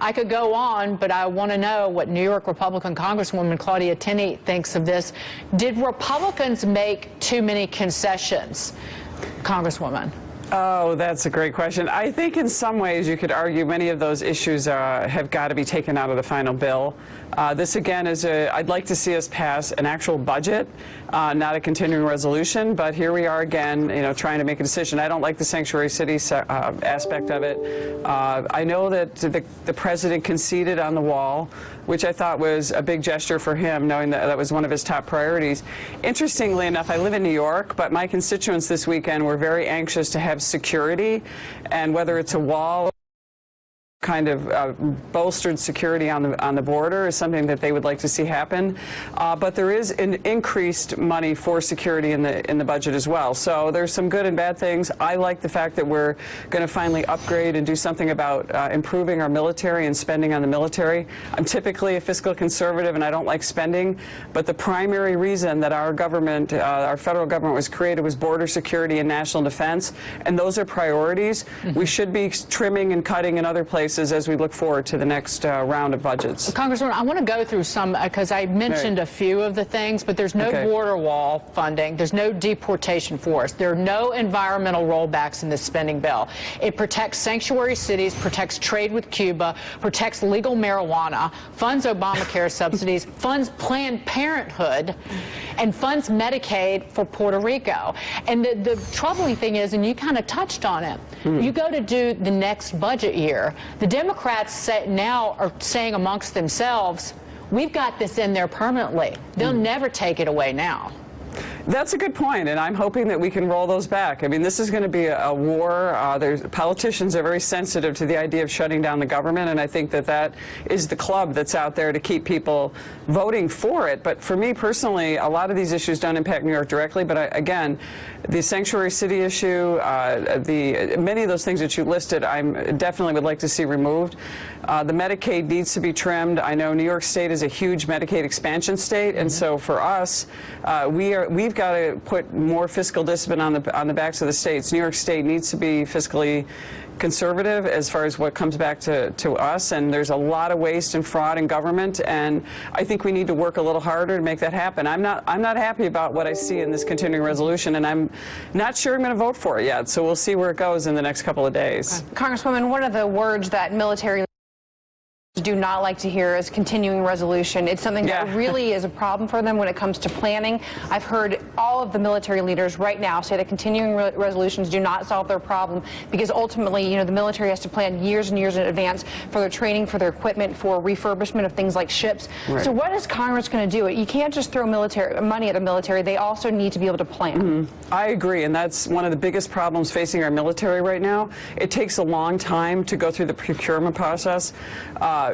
I could go on, but I want to know what New York Republican Congresswoman Claudia Tenney thinks of this. Did Republicans make too many concessions, Congresswoman? Oh, that's a great question. I think in some ways you could argue many of those issues have got to be taken out of the final bill. This again is I'd like to see us pass an actual budget, not a continuing resolution, but here we are again, trying to make a decision. I don't like the sanctuary city aspect of it. I know that the president conceded on the wall, which I thought was a big gesture for him, knowing that that was one of his top priorities. Interestingly enough, I live in New York, but my constituents this weekend were very anxious to have security, and whether it's a wall, kind of bolstered security on the border is something that they would like to see happen, but there is an increased money for security in the budget as well. So there's some good and bad things. I like the fact that we're going to finally upgrade and do something about improving our military and spending on the military. I'm typically a fiscal conservative and I don't like spending, but the primary reason that our government, our federal government was created was border security and national defense, and those are priorities. We should be trimming and cutting in other places as we look forward to the next round of budgets. Congresswoman, I want to go through some, because I mentioned a few of the things, but there's no border wall funding, there's no deportation force, there are no environmental rollbacks in this spending bill. It protects sanctuary cities, protects trade with Cuba, protects legal marijuana, funds Obamacare subsidies, funds Planned Parenthood, and funds Medicaid for Puerto Rico. And the troubling thing is, and you kind of touched on it, you go to do the next budget year, the Democrats now are saying amongst themselves, we've got this in there permanently. They'll never take it away now. That's a good point, and I'm hoping that we can roll those back. I mean, this is going to be a war. Politicians are very sensitive to the idea of shutting down the government, and I think that that is the club that's out there to keep people voting for it. But for me personally, a lot of these issues don't impact New York directly, but again, the sanctuary city issue, many of those things that you listed, I definitely would like to see removed. The Medicaid needs to be trimmed. I know New York State is a huge Medicaid expansion state, and so for us, we've got to put more fiscal discipline on the backs of the states. New York State needs to be fiscally conservative as far as what comes back to us, and there's a lot of waste and fraud in government, and I think we need to work a little harder to make that happen. I'm not happy about what I see in this continuing resolution, and I'm not sure I'm going to vote for it yet, so we'll see where it goes in the next couple of days. Congresswoman, one of the words that military do not like to hear is continuing resolution. It's something that really is a problem for them when it comes to planning. I've heard all of the military leaders right now say that continuing resolutions do not solve their problem, because ultimately, the military has to plan years and years in advance for their training, for their equipment, for refurbishment of things like ships. Right. So what is Congress going to do? You can't just throw money at the military. They also need to be able to plan. I agree, and that's one of the biggest problems facing our military right now. It takes a long time to go through the procurement process.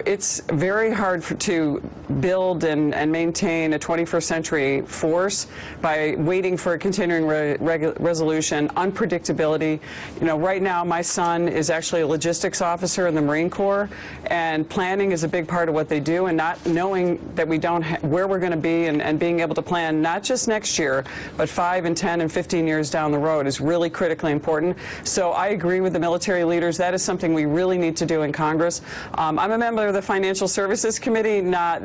It's very hard to build and maintain a 21st century force by waiting for a continuing resolution, unpredictability. Right now my son is actually a logistics officer in the Marine Corps, and planning is a big part of what they do, and not knowing that we don't where we're going to be and being able to plan not just next year, but 5 and 10 and 15 years down the road is really critically important. So I agree with the military leaders. That is something we really need to do in Congress. I'm a member of the Financial Services Committee, not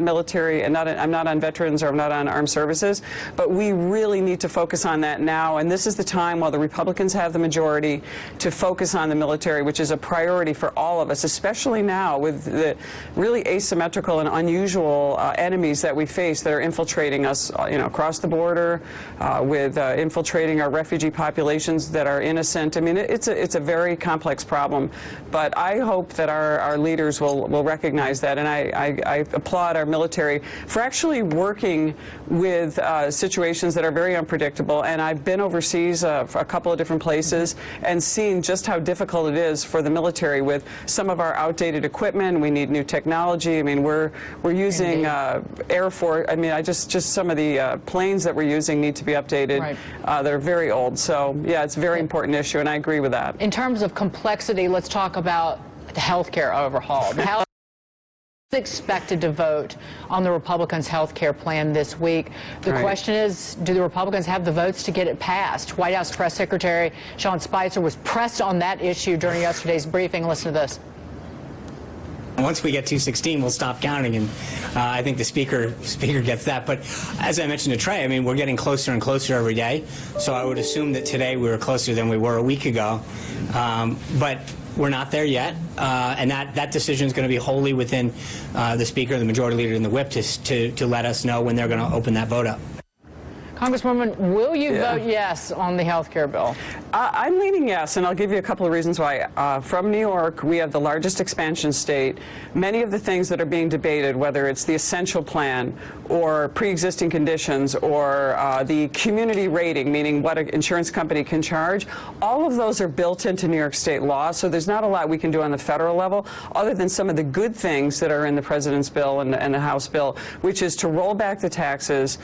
military, and I'm not on veterans, or I'm not on armed services, but we really need to focus on that now, and this is the time, while the Republicans have the majority, to focus on the military, which is a priority for all of us, especially now with the really asymmetrical and unusual enemies that we face that are infiltrating us, across the border, with infiltrating our refugee populations that are innocent. I mean, it's a very complex problem, but I hope that our leaders will recognize that, and I applaud our military for actually working with situations that are very unpredictable. And I've been overseas for a couple of different places and seen just how difficult it is for the military with some of our outdated equipment. We need new technology. I mean, we're using Air Force. I mean, just some of the planes that we're using need to be updated. Right. They're very old. So yeah, it's a very important issue, and I agree with that. In terms of complexity, let's talk about the health care overhaul. The House is expected to vote on the Republicans' health care plan this week. The question is, do the Republicans have the votes to get it passed? White House Press Secretary Sean Spicer was pressed on that issue during yesterday's briefing. Listen to this. Once we get 216, we'll stop counting, and I think the speaker gets that. But as I mentioned to Trey, I mean, we're getting closer and closer every day. So I would assume that today we were closer than we were a week ago. But we're not there yet, and that decision is going to be wholly within the speaker, the majority leader, and the whip to let us know when they're going to open that vote up. Congresswoman, will you vote yes on the health care bill? I'm leaning yes, and I'll give you a couple of reasons why. From New York, we have the largest expansion state. Many of the things that are being debated, whether it's the essential plan or pre-existing conditions or the community rating, meaning what an insurance company can charge, all of those are built into New York state law, so there's not a lot we can do on the federal level other than some of the good things that are in the president's bill and the House bill, which is to roll back the taxes.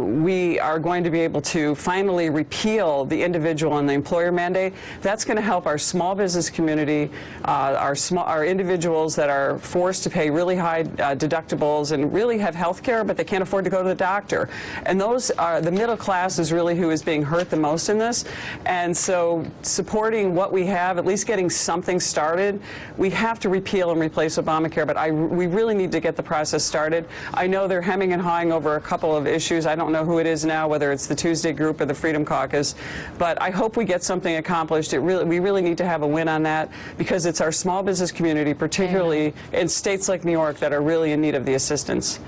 We are going to be able to finally repeal the individual and the employer mandate. That's going to help our small business community, our individuals that are forced to pay really high deductibles and really have health care, but they can't afford to go to the doctor. And those are the middle class is really who is being hurt the most in this. And so supporting what we have, at least getting something started, we have to repeal and replace Obamacare, but we really need to get the process started. I know they're hemming and hawing over a couple of issues. I don't know who it is now, whether it's the Tuesday Group or the Freedom Caucus, but I hope we get something accomplished. We really need to have a win on that because it's our small business community, particularly in states like New York, that are really in need of the assistance.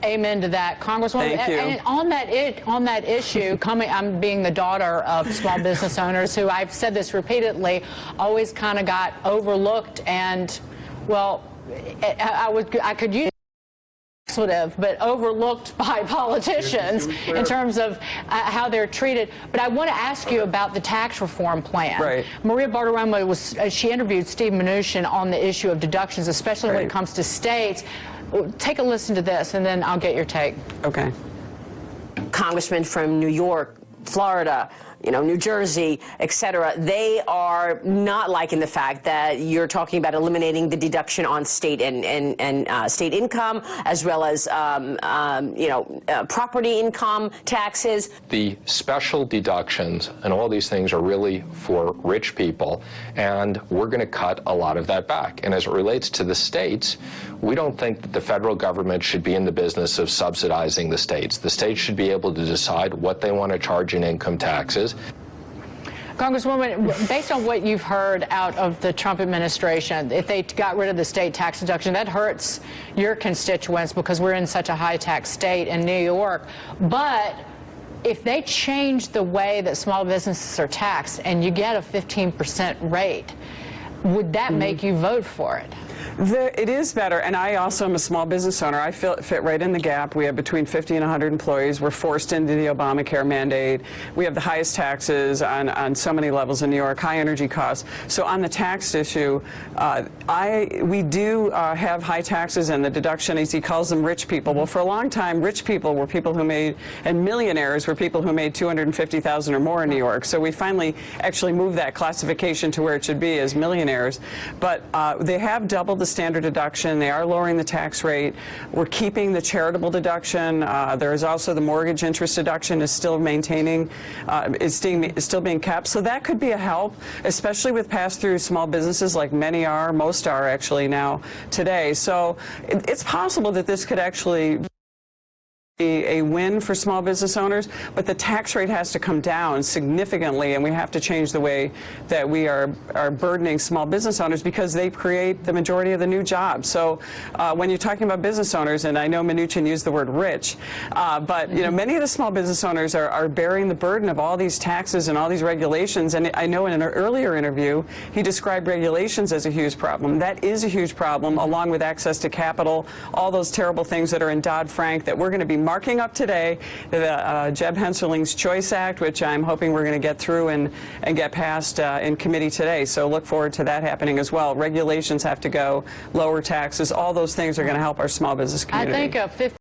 Amen to that, Congresswoman. Thank you. And on that issue, I'm being the daughter of small business owners who, I've said this repeatedly, always kind of got overlooked, and well, I could use but overlooked by politicians in terms of how they're treated. But I want to ask you about the tax reform plan. Right. Maria Bartiromo she interviewed Steve Mnuchin on the issue of deductions, especially when it comes to states. Take a listen to this, and then I'll get your take. Okay. Congressmen from New York, Florida, New Jersey, et cetera, they are not liking the fact that you're talking about eliminating the deduction on state and state income, as well as property income taxes. The special deductions and all these things are really for rich people, and we're going to cut a lot of that back. And as it relates to the states, we don't think that the federal government should be in the business of subsidizing the states. The states should be able to decide what they want to charge in income taxes. Congresswoman, based on what you've heard out of the Trump administration, if they got rid of the state tax deduction, that hurts your constituents because we're in such a high tax state in New York. But if they change the way that small businesses are taxed and you get a 15% rate, would that make you vote for it? It is better, and I also am a small business owner. I fit right in the gap. We have between 50 and 100 employees. We're forced into the Obamacare mandate. We have the highest taxes on so many levels in New York, high energy costs. So on the tax issue, we do have high taxes, and the deduction, as he calls them, rich people. Well, for a long time, rich people were people who made, and millionaires were people who made $250,000 or more in New York. So we finally actually moved that classification to where it should be as millionaires. But they have doubled the standard deduction. They are lowering the tax rate. We're keeping the charitable deduction. There is also the mortgage interest deduction is still still being kept. So that could be a help, especially with pass-through small businesses like many are, most are actually now today. So it's possible that this could actually be a win for small business owners, but the tax rate has to come down significantly, and we have to change the way that we are burdening small business owners because they create the majority of the new jobs. So when you're talking about business owners, and I know Mnuchin used the word rich, but many of the small business owners are bearing the burden of all these taxes and all these regulations. And I know in an earlier interview he described regulations as a huge problem. That is a huge problem, along with access to capital, all those terrible things that are in Dodd-Frank that we're going to be marking up today, the Jeb Hensarling's Choice Act, which I'm hoping we're going to get through and get passed in committee today. So look forward to that happening as well. Regulations have to go, lower taxes, all those things are going to help our small business community. I think